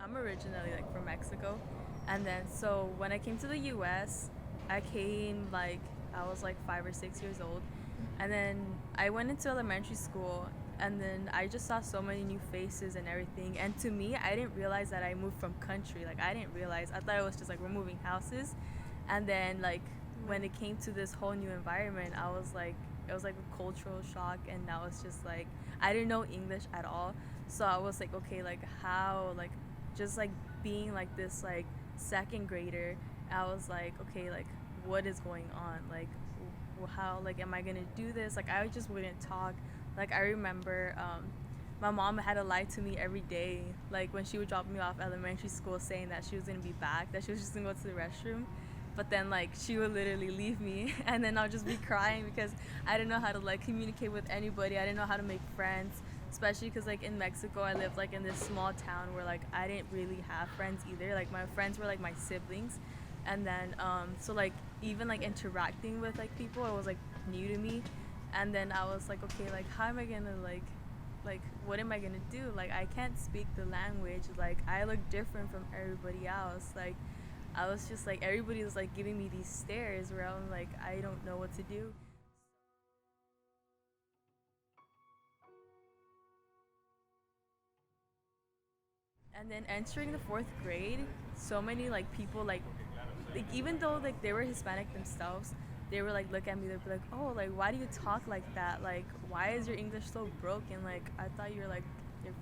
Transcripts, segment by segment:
I'm originally like from Mexico, and then so when I came to the U.S., I came like I was like 5 or 6 years old, and then I went into elementary school, and then I just saw so many new faces and everything. And to me, I didn't realize that I moved from country. Like I didn't realize. I thought it was just like we're moving houses, and then like when it came to this whole new environment, I was like it was like a cultural shock, and I was just like I didn't know English at all, so I was like okay, like how like just like being like this like second grader, I was like okay, like what is going on, like how like am I gonna do this, like I just wouldn't talk. Like I remember my mom had to lie to me every day, like when she would drop me off elementary school, saying that she was gonna be back, that she was just gonna go to the restroom, but then like she would literally leave me and then I'll just be crying because I didn't know how to like communicate with anybody. I didn't know how to make friends, especially because like in Mexico I lived like in this small town where like I didn't really have friends either. Like my friends were like my siblings, and then so like even like interacting with like people, it was like new to me. And then I was like okay, like how am I gonna like what am I gonna do, like I can't speak the language, like I look different from everybody else. Like I was just like everybody was like giving me these stares where I'm like I don't know what to do. And then entering the fourth grade, so many like people like even though like they were Hispanic themselves, they were like look at me, they'd be like, oh, like why do you talk like that? Like why is your English so broken? Like I thought you're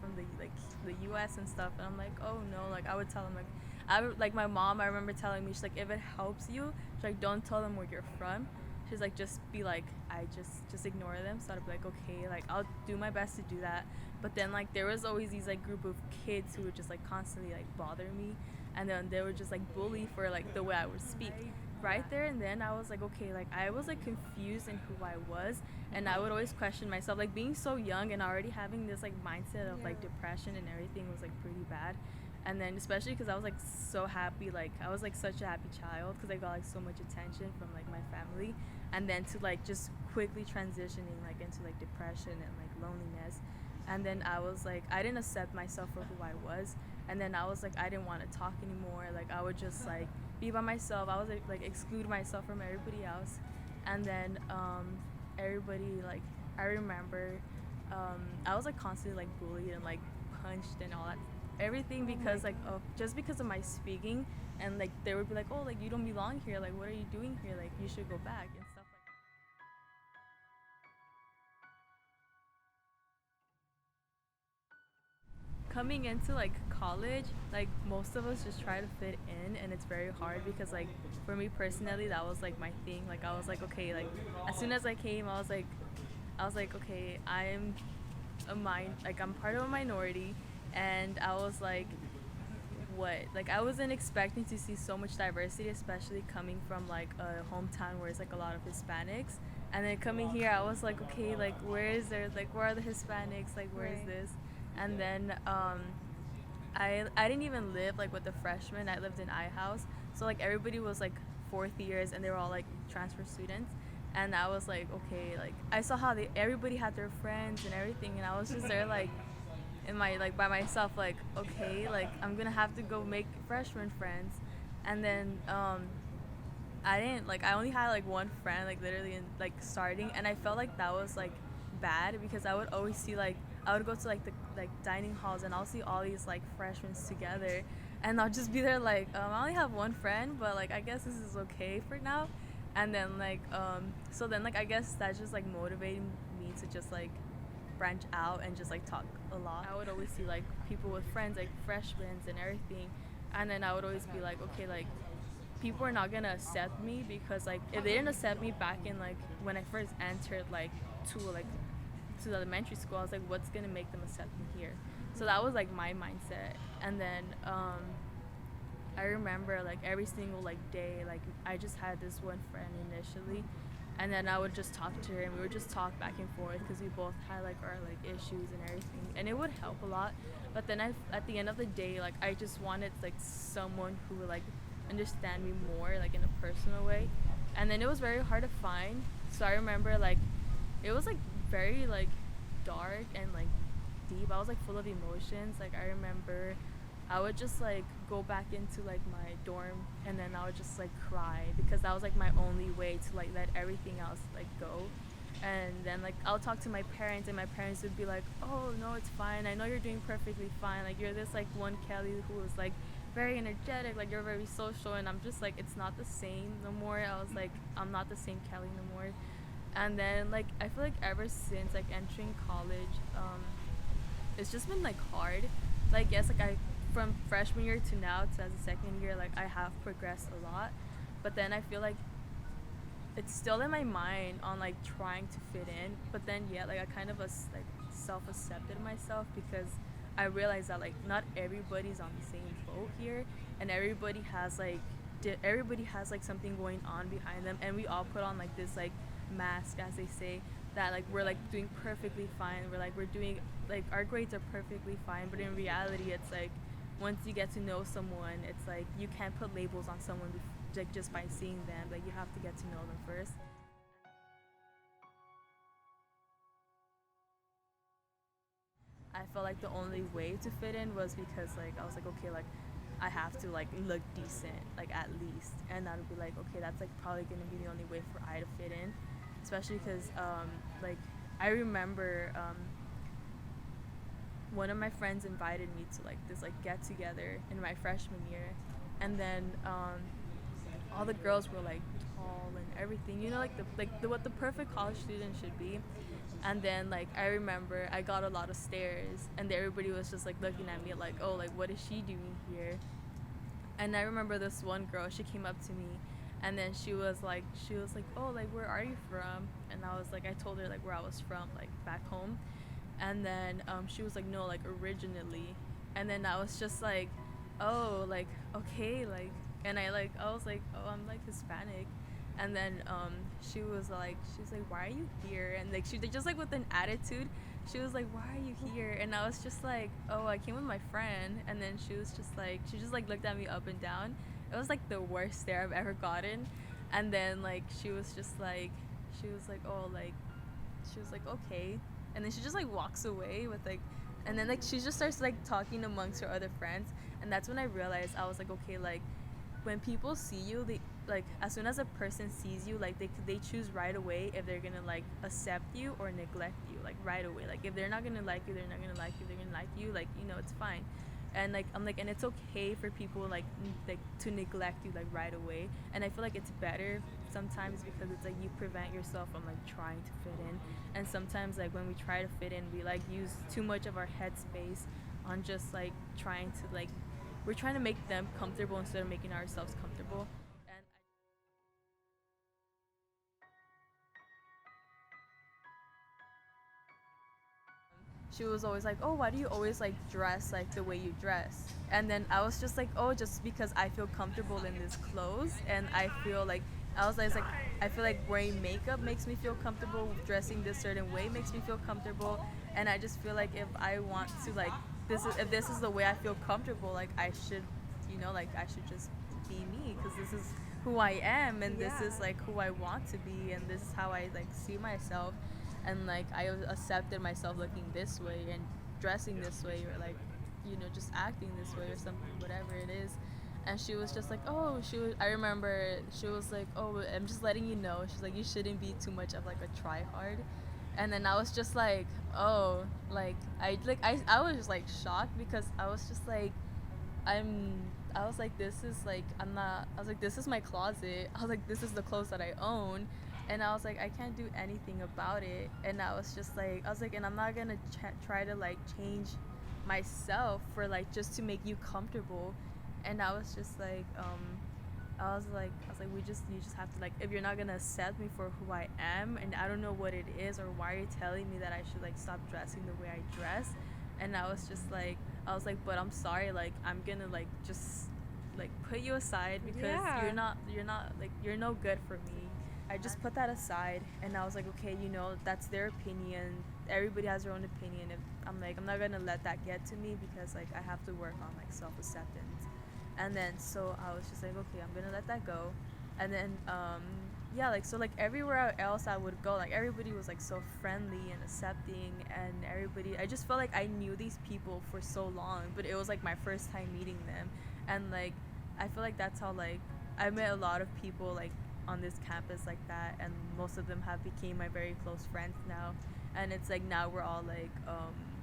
from the US and stuff. And I'm like, oh no, like I would tell them like I would like my mom, I remember telling me, she's like if it helps you, she's like don't tell them where you're from. She's like just be like I just ignore them. So I'd be like okay, like I'll do my best to do that. But then like there was always these like group of kids who would just like constantly like bother me, and then they would just like bully for like the way I would speak. Right there and then I was like okay, like I was like confused in who I was, and I would always question myself, like being so young and already having this like mindset of like depression and everything was like pretty bad. And then especially because I was like so happy, like I was like such a happy child because I got like so much attention from like my family, and then to like just quickly transitioning like into like depression and like loneliness. And then I was like I didn't accept myself for who I was, and then I was like I didn't want to talk anymore, like I would just like be by myself. I was like exclude myself from everybody else. And then everybody like I remember I was like constantly like bullied and like punched and all that everything because like of just because of my speaking. And like they would be like oh, like you don't belong here, like what are you doing here, like you should go back and stuff like that. Coming into like college, like most of us just try to fit in, and it's very hard because like for me personally that was like my thing. Like I was like okay, like as soon as I came I was like okay, I'm part of a minority. And I was like what, like I wasn't expecting to see so much diversity, especially coming from like a hometown where it's like a lot of Hispanics. And then coming here I was like okay, like where is there, like where are the Hispanics, like where is this. And then I didn't even live like with the freshmen, I lived in I house. So like everybody was like fourth years and they were all like transfer students. And I was like okay, like I saw how they everybody had their friends and everything, and I was just there like in my like by myself, like okay, like I'm gonna have to go make freshman friends. And then I didn't like I only had like one friend like literally in like starting, and I felt like that was like bad because I would always see like I would go to like the like dining halls and I'll see all these like freshmen together, and I'll just be there like I only have one friend, but like I guess this is okay for now. And then like so then like I guess that just like motivated me to just like branch out and just like talk a lot. I would always see like people with friends like freshmen and everything, and then I would always be like okay, like people are not gonna accept me because like if they didn't accept me back in like when I first entered like to the elementary school, I was like what's gonna make them accept me here. So that was like my mindset. And then I remember like every single like day, like I just had this one friend initially, and then I would just talk to her and we would just talk back and forth because we both had like our like issues and everything, and it would help a lot. But then at the end of the day, like I just wanted like someone who would like understand me more like in a personal way, and then it was very hard to find. So I remember like it was like very like dark and like deep. I was like full of emotions. Like I remember I would just like go back into like my dorm, and then I would just like cry because that was like my only way to like let everything else like go. And then like I'll talk to my parents, and my parents would be like, "Oh no, it's fine. I know you're doing perfectly fine. Like you're this like one Kelly who was like very energetic, like you're very social." And I'm just like, it's not the same no more. I was like, I'm not the same Kelly no more. And then like I feel like ever since like entering college, it's just been like hard. Like yes, like I from freshman year to now to as a second year, like I have progressed a lot, but then I feel like it's still in my mind on like trying to fit in. But then yeah, like I kind of like self accepted myself because I realized that like not everybody's on the same boat here, and everybody has like something going on behind them, and we all put on like this like mask, as they say, that like we're like doing perfectly fine. We're doing like our grades are perfectly fine, but in reality, it's like once you get to know someone, it's like you can't put labels on someone like just by seeing them. Like you have to get to know them first. I felt like the only way to fit in was because like I was like, okay, like I have to like look decent, like at least, and that would be like, okay, that's like probably gonna be the only way for I to fit in, especially because like I remember one of my friends invited me to like this like get together in my freshman year, and then all the girls were like tall and everything, you know, like the what the perfect college student should be. And then like I remember I got a lot of stares, and everybody was just like looking at me like, oh, like what is she doing here? And I remember this one girl, she came up to me, and then she was like, oh, like where are you from? And I was like, I told her like where I was from, like back home. And then she was like, no, like originally. And then I was just like, oh, like okay, like, and I was like, oh, I'm like Hispanic. And then she was like, why are you here? And like she just like with an attitude, she was like, why are you here? And I was just like, oh, I came with my friend. And then she just like looked at me up and down. It was like the worst stare I've ever gotten. And then like she was like, oh, like she was like, okay. And then she just like walks away with like, and then like she just starts like talking amongst her other friends. And that's when I realized, I was like, okay, like when people see you, they like as soon as a person sees you, like they choose right away if they're gonna like accept you or neglect you, like right away. Like if they're not gonna like you, they're not gonna like you. They're gonna like you, like, you know, it's fine. And like I'm like, and it's okay for people like like to neglect you like right away. And I feel like it's better sometimes because it's like you prevent yourself from like trying to fit in. And sometimes like when we try to fit in, we like use too much of our headspace on just like trying to like, we're trying to make them comfortable instead of making ourselves comfortable. And she was always like, oh, why do you always like dress like the way you dress? And then I was just like, oh, just because I feel comfortable in this clothes, and I feel like, I was like, I feel like wearing makeup makes me feel comfortable, dressing this certain way makes me feel comfortable. And I just feel like if I want to like, if this is the way I feel comfortable, like I should, you know, like I should just be me, because this is who I am, and this is like who I want to be, and this is how I like see myself. And like I accepted myself looking this way and dressing this way, or like, you know, just acting this way or something, whatever it is. And she was just like, oh, I remember she was like, oh, I'm just letting you know, she's like, you shouldn't be too much of like a try hard. And then I was just like, oh, like I was just like shocked, because I was just like, I'm I was like, this is like, I'm not, I was like, this is my closet. I was like, this is the clothes that I own. And I was like, I can't do anything about it. And I was just like, I was like, and I'm not gonna try to like change myself for like just to make you comfortable. And I was just like, we just, you just have to like, if you're not gonna accept me for who I am, and I don't know what it is, or why you're telling me that I should like stop dressing the way I dress. And I was just like, I was like, but I'm sorry, like I'm gonna like just like put you aside, because Yeah. you're not like, you're no good for me. I just put that aside, and I was like, okay, you know, that's their opinion. Everybody has their own opinion. If I'm like, I'm not gonna let that get to me, because like I have to work on like self acceptance. And then so I was just like, okay, I'm gonna let that go. And then yeah, like so like everywhere else I would go, like everybody was like so friendly and accepting, and everybody, I just felt like I knew these people for so long, but it was like my first time meeting them. And like I feel like that's how like I met a lot of people like on this campus like that, and most of them have became my very close friends now. And it's like now we're all like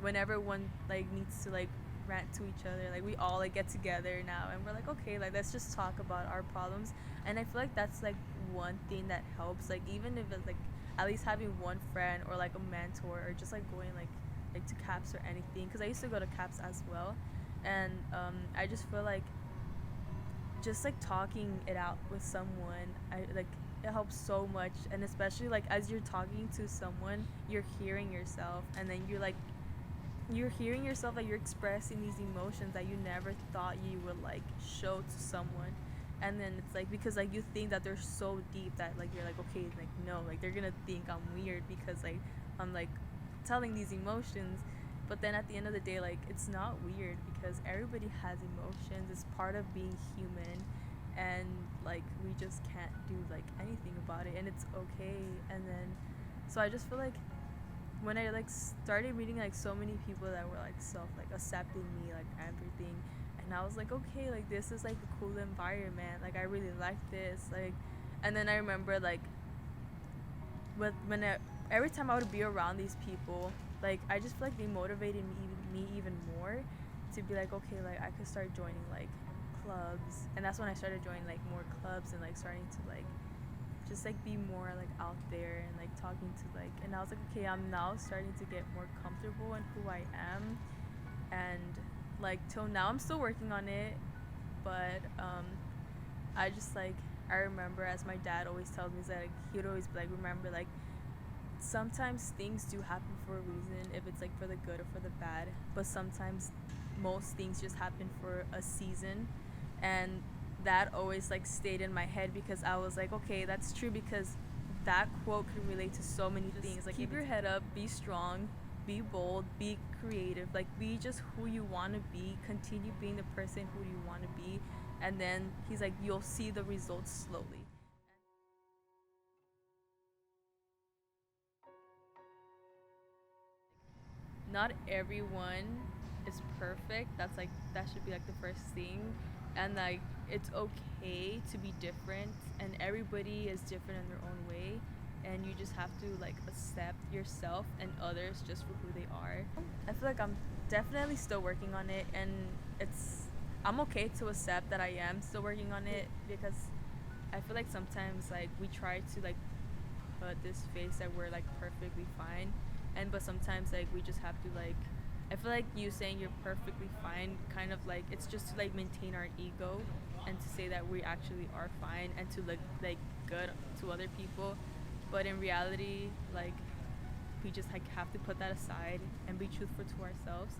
whenever one like needs to like rant to each other, like we all like get together now and we're like, okay, like let's just talk about our problems. And I feel like that's like one thing that helps, like even if it's like at least having one friend or like a mentor, or just like going like to caps or anything, because I used to go to caps as well. And I just feel like just like talking it out with someone, I like it helps so much. And especially like as you're talking to someone, you're hearing yourself, and then you're hearing yourself, like you're expressing these emotions that you never thought you would like show to someone. And then it's like because like you think that they're so deep that like you're like, okay, like no, like they're gonna think I'm weird because like I'm like telling these emotions. But then at the end of the day, like it's not weird because everybody has emotions, it's part of being human. And like we just can't do like anything about it, and it's okay. And then so I just feel like when I like started meeting like so many people that were like self like accepting me, like everything, and I was like, okay, like this is like a cool environment, like I really like this, like. And then I remember like every time I would be around these people, like I just feel like they motivated me even more to be like, okay, like I could start joining like clubs. And that's when I started joining like more clubs and like starting to like just like be more like out there and like talking to like. And I was like, okay, I'm now starting to get more comfortable in who I am. And like till now I'm still working on it, but I just like, I remember as my dad always tells me, that like, he would always be like, remember, like sometimes things do happen for a reason, if it's like for the good or for the bad, but sometimes most things just happen for a season. And that always like stayed in my head because I was like, okay, that's true, because that quote can relate to so many things. Like keep your head up, be strong, be bold, be creative, like be just who you want to be, continue being the person who you want to be. And then he's like, you'll see the results slowly. Not everyone is perfect. That's like, that should be like the first thing. And like it's okay to be different, and everybody is different in their own way, and you just have to like accept yourself and others just for who they are. I feel like I'm definitely still working on it, and it's I'm okay to accept that I am still working on it, because I feel like sometimes like we try to like put this face that we're like perfectly fine, and but sometimes like we just have to like, I feel like you saying you're perfectly fine kind of like, it's just to like maintain our ego and to say that we actually are fine and to look like good to other people. But in reality, like we just like have to put that aside and be truthful to ourselves.